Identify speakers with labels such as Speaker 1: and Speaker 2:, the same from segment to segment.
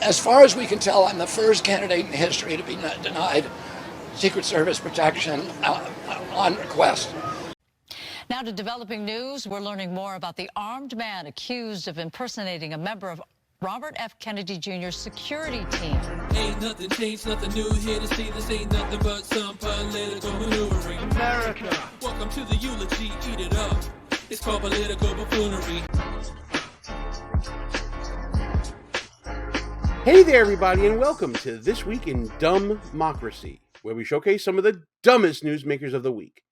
Speaker 1: As far as we can tell, I'm the first candidate in history to be denied Secret Service protection on request.
Speaker 2: Now to developing news, we're learning more about the armed man accused of impersonating a member of Robert F. Kennedy Jr.'s security team.
Speaker 3: Ain't nothing changed, nothing new here to see. This ain't nothing but some political maneuvering.
Speaker 4: America.
Speaker 3: Welcome to the eulogy, eat it up. It's called political buffoonery.
Speaker 4: Hey there, everybody, and welcome to This Week in DUMBmocracy, where we showcase some of the dumbest newsmakers of the week.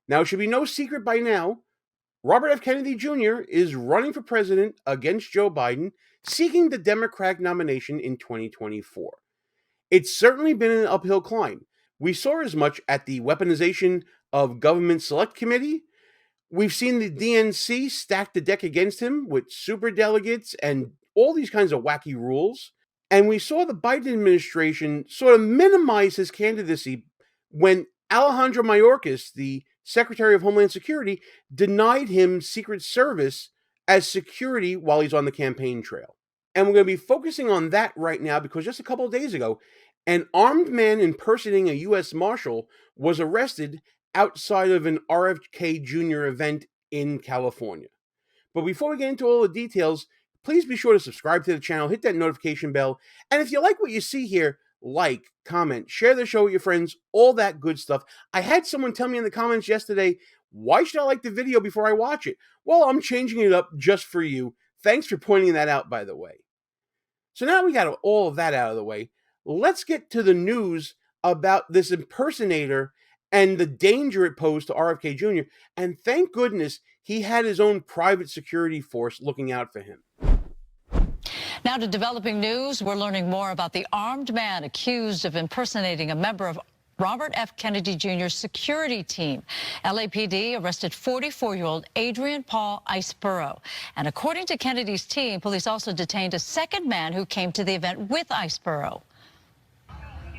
Speaker 4: Now, it should be no secret by now, Robert F. Kennedy Jr. is running for president against Joe Biden, seeking the Democratic nomination in 2024. It's certainly been an uphill climb. We saw as much at the weaponization of Government Select Committee. We've seen the DNC stack the deck against him with superdelegates and all these kinds of wacky rules. And we saw the Biden administration sort of minimize his candidacy when Alejandro Mayorkas, the Secretary of Homeland Security, denied him Secret Service as security while he's on the campaign trail. And we're going to be focusing on that right now because just a couple of days ago, an armed man impersonating a U.S. Marshal was arrested outside of an RFK Jr. event in California. But before we get into all the details, please be sure to subscribe to the channel, hit that notification bell, and if you like what you see here, like, comment, share the show with your friends, all that good stuff. I had someone tell me in the comments yesterday, why should I like the video before I watch it? Well, I'm changing it up just for you. Thanks for pointing that out, by the way. So now we got all of that out of the way, let's get to the news about this impersonator and the danger it posed to RFK Jr. And thank goodness he had his own private security force looking out for him.
Speaker 2: Now to developing news, we're learning more about the armed man accused of impersonating a member of Robert F. Kennedy Jr.'s security team. LAPD arrested 44-year-old Adrian Paul Iceborough. And according to Kennedy's team, police also detained a second man who came to the event with Iceborough.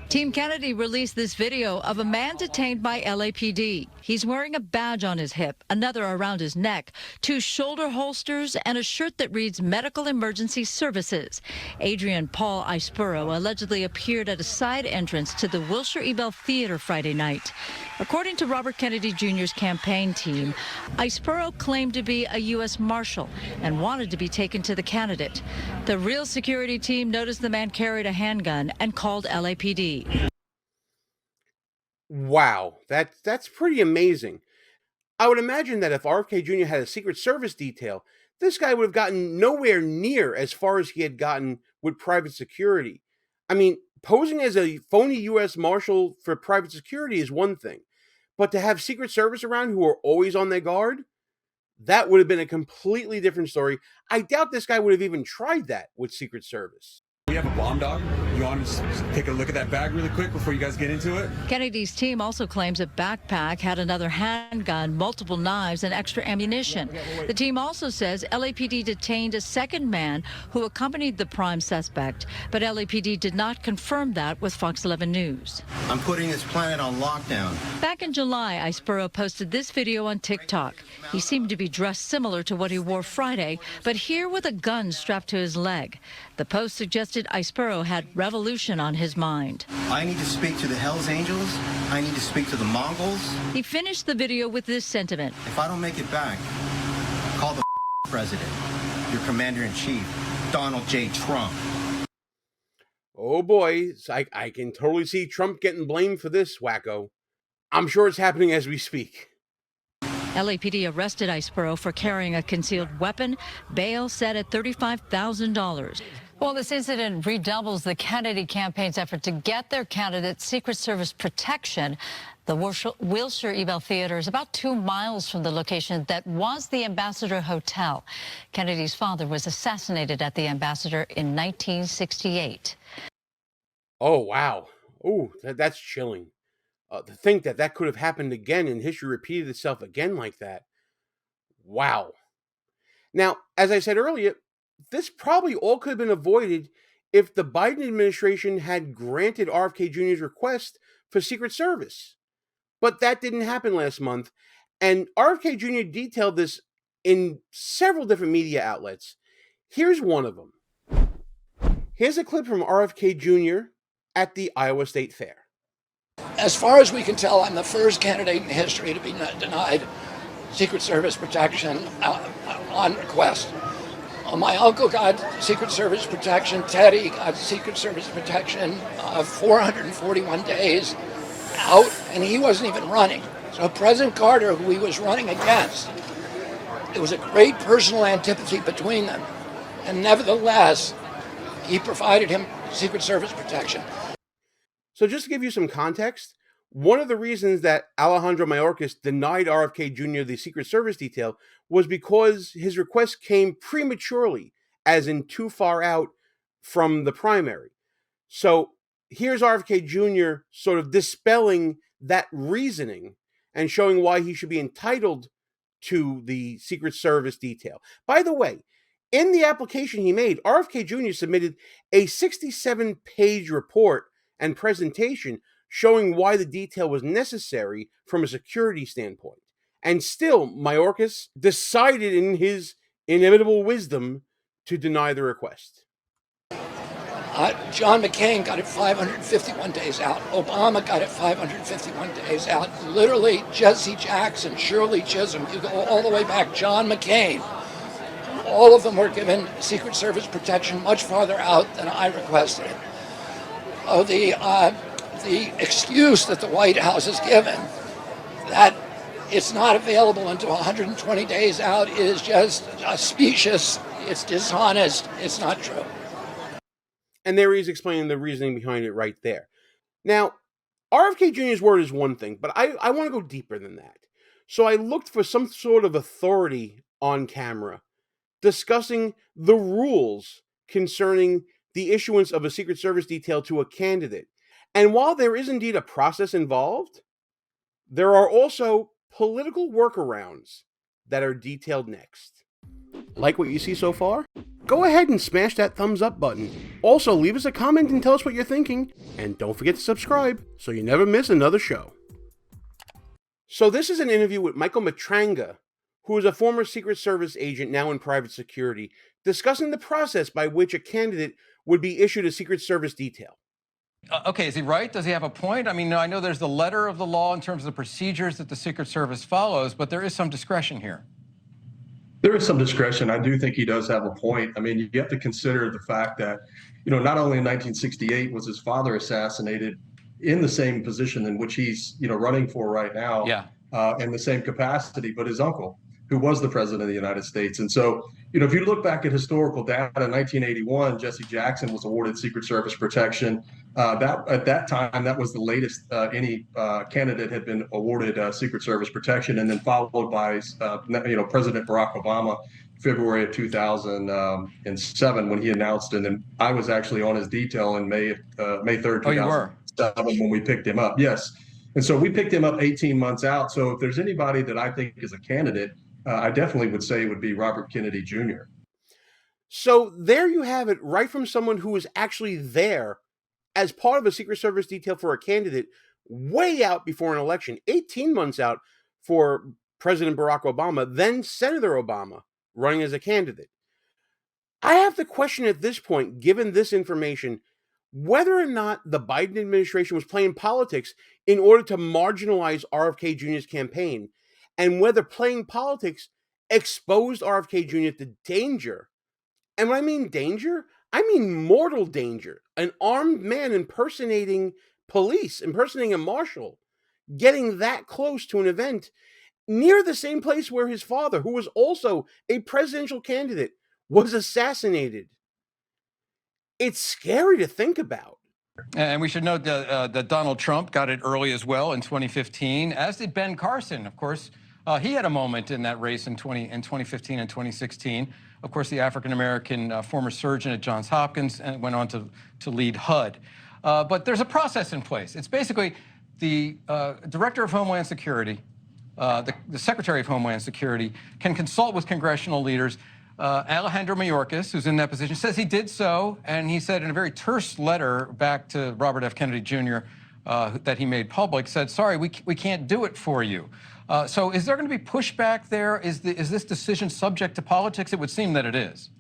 Speaker 2: Team Kennedy released this video of a man detained by LAPD. He's wearing a badge on his hip, another around his neck, 2 shoulder holsters, and a shirt that reads Medical Emergency Services. Adrian Paul Iceborough allegedly appeared at a side entrance to the Wilshire Ebell Theater Friday night. According to Robert Kennedy Jr.'s campaign team, Iceborough claimed to be a U.S. Marshal and wanted to be taken to the candidate. The real security team noticed the man carried a handgun and called LAPD.
Speaker 4: Wow, that's pretty amazing. I would imagine that if RFK Jr. had a Secret Service detail, this guy would have gotten nowhere near as far as he had gotten with private security. I mean, posing as a phony U.S. Marshal for private security is one thing, but to have Secret Service around who are always on their guard, that would have been a completely different story. I doubt this guy would have even tried that with Secret Service.
Speaker 5: We have a bomb dog. You want to take a look at that bag really quick before you guys get into it?
Speaker 2: Kennedy's team also claims a backpack had another handgun, multiple knives, and extra ammunition. The team also says LAPD detained a second man who accompanied the prime suspect, but LAPD did not confirm that with Fox 11 News.
Speaker 6: I'm putting this planet on lockdown.
Speaker 2: Back in July, Iceborough posted this video on TikTok. He seemed to be dressed similar to what he wore Friday, but here with a gun strapped to his leg. The post suggested Iceborough had revolution on his mind.
Speaker 6: I need to speak to the Hells Angels. I need to speak to the Mongols.
Speaker 2: He finished the video with this sentiment.
Speaker 6: If I don't make it back, call the president, your commander-in-chief, Donald J. Trump.
Speaker 4: Oh boy, I can totally see Trump getting blamed for this, wacko. I'm sure it's happening as we speak.
Speaker 2: LAPD arrested Iceborough for carrying a concealed weapon, bail set at $35,000. Well, this incident redoubles the Kennedy campaign's effort to get their candidate Secret Service protection. The Wilshire Ebell Theater is about 2 miles from the location that was the Ambassador Hotel. Kennedy's father was assassinated at the Ambassador in 1968.
Speaker 4: Oh, wow. Oh, that's chilling. To think that that could have happened again and history repeated itself again like that. Wow. Now, as I said earlier, this probably all could have been avoided if the Biden administration had granted RFK Jr.'s request for Secret Service. But that didn't happen last month, and RFK Jr. detailed this in several different media outlets. Here's one of them. Here's a clip from RFK Jr. at the Iowa State Fair.
Speaker 1: As far as we can tell, I'm the first candidate in history to be denied Secret Service protection on request. My uncle got Secret Service protection. Teddy got Secret Service protection 441 days out, and he wasn't even running. So President Carter, who he was running against, it was a great personal antipathy between them. And nevertheless, he provided him Secret Service protection.
Speaker 4: So just to give you some context, one of the reasons that Alejandro Mayorkas denied RFK Jr. the Secret Service detail was because his request came prematurely, as in too far out from the primary. So here's RFK Jr. sort of dispelling that reasoning and showing why he should be entitled to the Secret Service detail. By the way, in the application he made, RFK Jr. submitted a 67-page report and presentation showing why the detail was necessary from a security standpoint. And still, Mayorkas decided in his inimitable wisdom to deny the request.
Speaker 1: John McCain got it 551 days out. Obama got it 551 days out. Literally, Jesse Jackson, Shirley Chisholm, you go all the way back, John McCain. All of them were given Secret Service protection much farther out than I requested. Oh, the excuse that the White House has given that it's not available until 120 days out is just specious, it's dishonest, it's not true.
Speaker 4: And there he's explaining the reasoning behind it right there. Now, RFK Jr.'s word is one thing, but I want to go deeper than that. So I looked for some sort of authority on camera discussing the rules concerning the issuance of a Secret Service detail to a candidate. And while there is indeed a process involved, there are also political workarounds that are detailed next. Like what you see so far? Go ahead and smash that thumbs up button. Also, leave us a comment and tell us what you're thinking. And don't forget to subscribe so you never miss another show. So this is an interview with Michael Matranga, who is a former Secret Service agent now in private security, discussing the process by which a candidate would be issued a Secret Service detail.
Speaker 7: Okay, is he right? Does he have a point? I mean, I know there's the letter of the law in terms of the procedures that the Secret Service follows, but there is some discretion here.
Speaker 8: There is some discretion. I do think he does have a point. I mean, you have to consider the fact that, not only in 1968 was his father assassinated in the same position in which he's, running for right now, in the same capacity, but his uncle, who was the president of the United States. And so, if you look back at historical data, in 1981, Jesse Jackson was awarded Secret Service protection. At that time, that was the latest any candidate had been awarded Secret Service protection, and then followed by, President Barack Obama, February of 2007, when he announced, and then I was actually on his detail in May 3rd, 2007, when we picked him up. Yes. And so we picked him up 18 months out. So if there's anybody that I think is a candidate, I definitely would say it would be Robert Kennedy Jr.
Speaker 4: So there you have it, right from someone who was actually there as part of a Secret Service detail for a candidate way out before an election, 18 months out for President Barack Obama, then Senator Obama running as a candidate. I have to question at this point, given this information, whether or not the Biden administration was playing politics in order to marginalize RFK Jr.'s campaign, and whether playing politics exposed RFK Jr. to danger. And when I mean danger, I mean mortal danger. An armed man impersonating police, impersonating a marshal, getting that close to an event near the same place where his father, who was also a presidential candidate, was assassinated. It's scary to think about.
Speaker 7: And we should note that Donald Trump got it early as well in 2015, as did Ben Carson, of course. He had a moment in that race in 2015 and 2016. Of course, the African-American former surgeon at Johns Hopkins and went on to lead HUD. But there's a process in place. It's basically the Director of Homeland Security, the Secretary of Homeland Security, can consult with congressional leaders. Alejandro Mayorkas, who's in that position, says he did so, and he said in a very terse letter back to Robert F. Kennedy Jr. That he made public, said, sorry, we can't do it for you. So is there going to be pushback there? Is this decision subject to politics? It would seem that it is.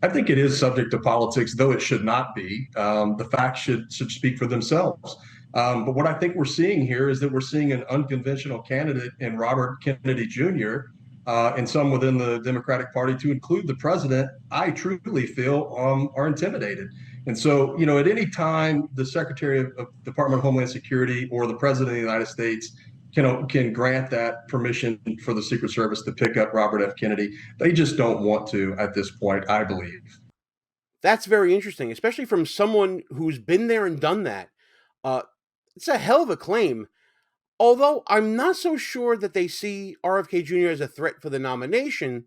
Speaker 8: I think it is subject to politics, though it should not be. The facts should speak for themselves. But what I think we're seeing here is that we're seeing an unconventional candidate in Robert Kennedy Jr. And some within the Democratic Party, to include the president, I truly feel are intimidated. And so, at any time the Secretary of Department of Homeland Security or the President of the United States can grant that permission for the Secret Service to pick up Robert F. Kennedy, they just don't want to at this point, I believe.
Speaker 4: That's very interesting, especially from someone who's been there and done that. Uh, it's a hell of a claim. Although I'm not so sure that they see RFK Jr. as a threat for the nomination,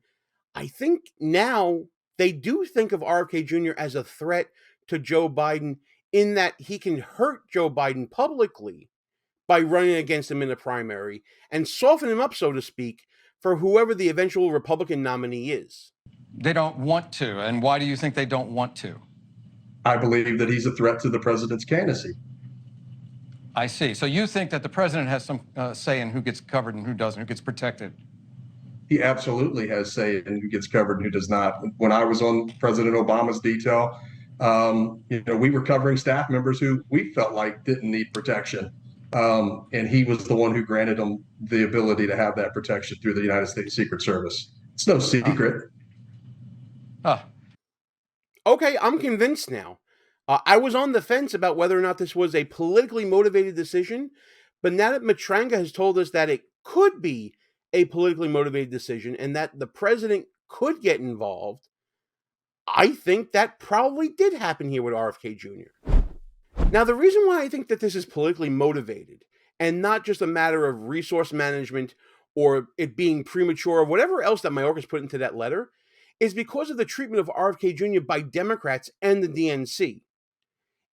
Speaker 4: I think now they do think of RFK Jr. as a threat to Joe Biden in that he can hurt Joe Biden publicly by running against him in the primary and soften him up, so to speak, for whoever the eventual Republican nominee is.
Speaker 7: They don't want to. And why do you think they don't want to?
Speaker 8: I believe that he's a threat to the president's candidacy.
Speaker 7: I see. So you think that the president has some say in who gets covered and who doesn't, who gets protected?
Speaker 8: He absolutely has say in who gets covered and who does not. When I was on President Obama's detail, we were covering staff members who we felt like didn't need protection. And he was the one who granted them the ability to have that protection through the United States Secret Service. It's no secret.
Speaker 4: Okay, I'm convinced now. I was on the fence about whether or not this was a politically motivated decision, but now that Matranga has told us that it could be a politically motivated decision and that the president could get involved, I think that probably did happen here with RFK Jr. Now, the reason why I think that this is politically motivated and not just a matter of resource management or it being premature or whatever else that Mayorkas put into that letter is because of the treatment of RFK Jr. by Democrats and the DNC.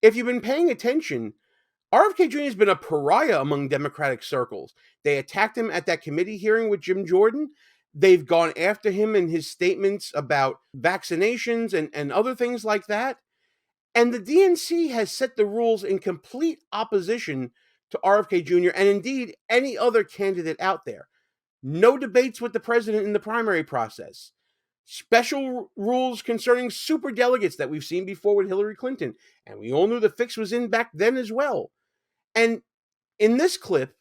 Speaker 4: If you've been paying attention, RFK Jr. has been a pariah among Democratic circles. They attacked him at that committee hearing with Jim Jordan. They've gone after him in his statements about vaccinations and other things like that. And the DNC has set the rules in complete opposition to RFK Jr. and indeed any other candidate out there. No debates with the president in the primary process. Special rules concerning superdelegates that we've seen before with Hillary Clinton. And we all knew the fix was in back then as well. And in this clip,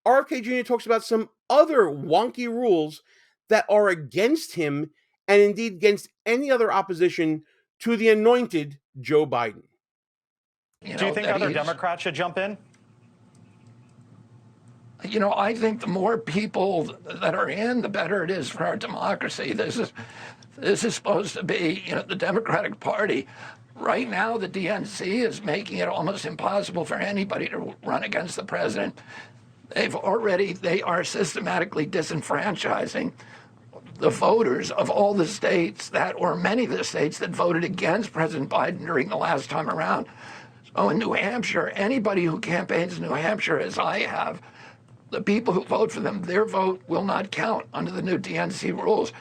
Speaker 4: RFK Jr. talks about some other wonky rules that are against him and indeed against any other opposition to the anointed Joe Biden.
Speaker 9: Do you think other Democrats should jump in?
Speaker 1: I think the more people that are in, the better it is for our democracy. This is supposed to be, the Democratic Party. Right now, the DNC is making it almost impossible for anybody to run against the president. They are systematically disenfranchising the voters of all the states or many of the states that voted against President Biden during the last time around. So in New Hampshire, anybody who campaigns in New Hampshire, as I have, the people who vote for them, their vote will not count under the new DNC rules.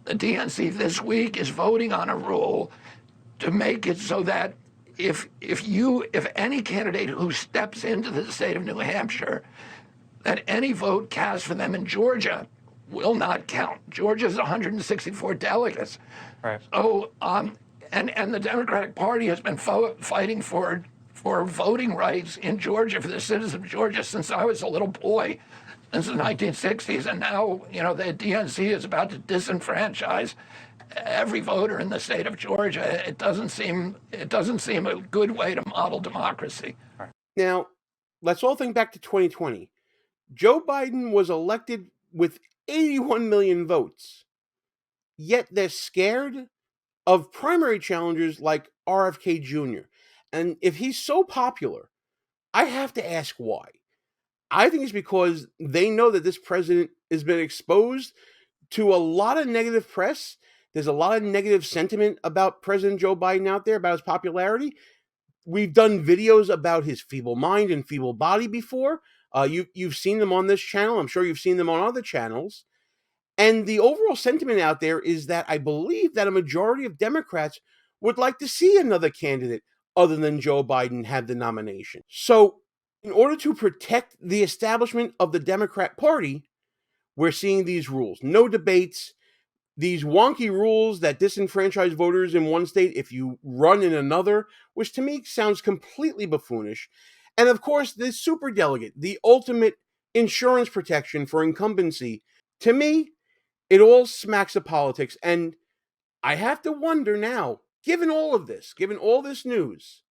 Speaker 1: The DNC this week is voting on a rule to make it so that if any candidate who steps into the state of New Hampshire, that any vote cast for them in Georgia will not count. Georgia's 164 delegates.
Speaker 9: Right.
Speaker 1: So, and the Democratic Party has been fighting for voting rights in Georgia for the citizens of Georgia since I was a little boy, since the 1960s, and now the DNC is about to disenfranchise every voter in the state of Georgia. It doesn't seem a good way to model democracy.
Speaker 4: Now, let's all think back to 2020. Joe Biden was elected with 81 million votes, yet they're scared of primary challengers like RFK Jr. And if he's so popular, I have to ask why. I think it's because they know that this president has been exposed to a lot of negative press. There's a lot of negative sentiment about President Joe Biden out there, about his popularity. We've done videos about his feeble mind and feeble body before. You've seen them on this channel. I'm sure you've seen them on other channels. And the overall sentiment out there is that I believe that a majority of Democrats would like to see another candidate other than Joe Biden have the nomination. So in order to protect the establishment of the Democrat Party, we're seeing these rules. No debates. these wonky rules that disenfranchise voters in one state if you run in another, which to me sounds completely buffoonish. And of course, the superdelegate, the ultimate insurance protection for incumbency. To me, it all smacks of politics. And I have to wonder now, given all this news,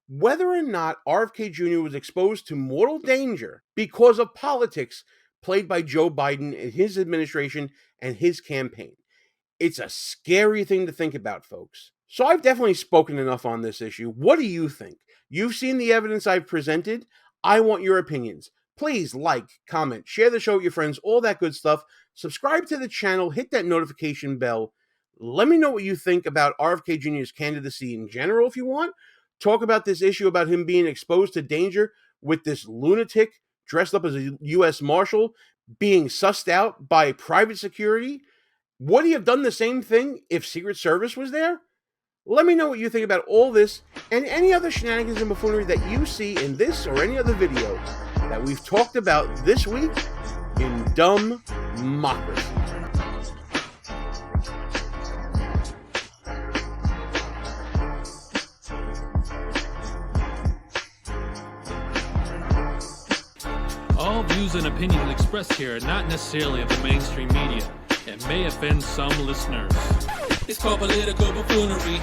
Speaker 4: whether or not RFK Jr. was exposed to mortal danger because of politics played by Joe Biden and his administration and his campaign. It's a scary thing to think about, folks. So I've definitely spoken enough on this issue. What do you think? You've seen the evidence I've presented. I want your opinions. Please like, comment, share the show with your friends, all that good stuff. Subscribe to the channel, hit that notification bell. Let me know what you think about RFK Jr.'s candidacy in general if you want. Talk about this issue about him being exposed to danger with this lunatic dressed up as a U.S. Marshal being sussed out by private security. Would he have done the same thing if Secret Service was there? Let me know what you think about all this and any other shenanigans and buffoonery that you see in this or any other video that we've talked about this week in DUMBmocracy.
Speaker 3: All views and opinions expressed here are not necessarily of the mainstream media and may offend some listeners. It's called political buffoonery.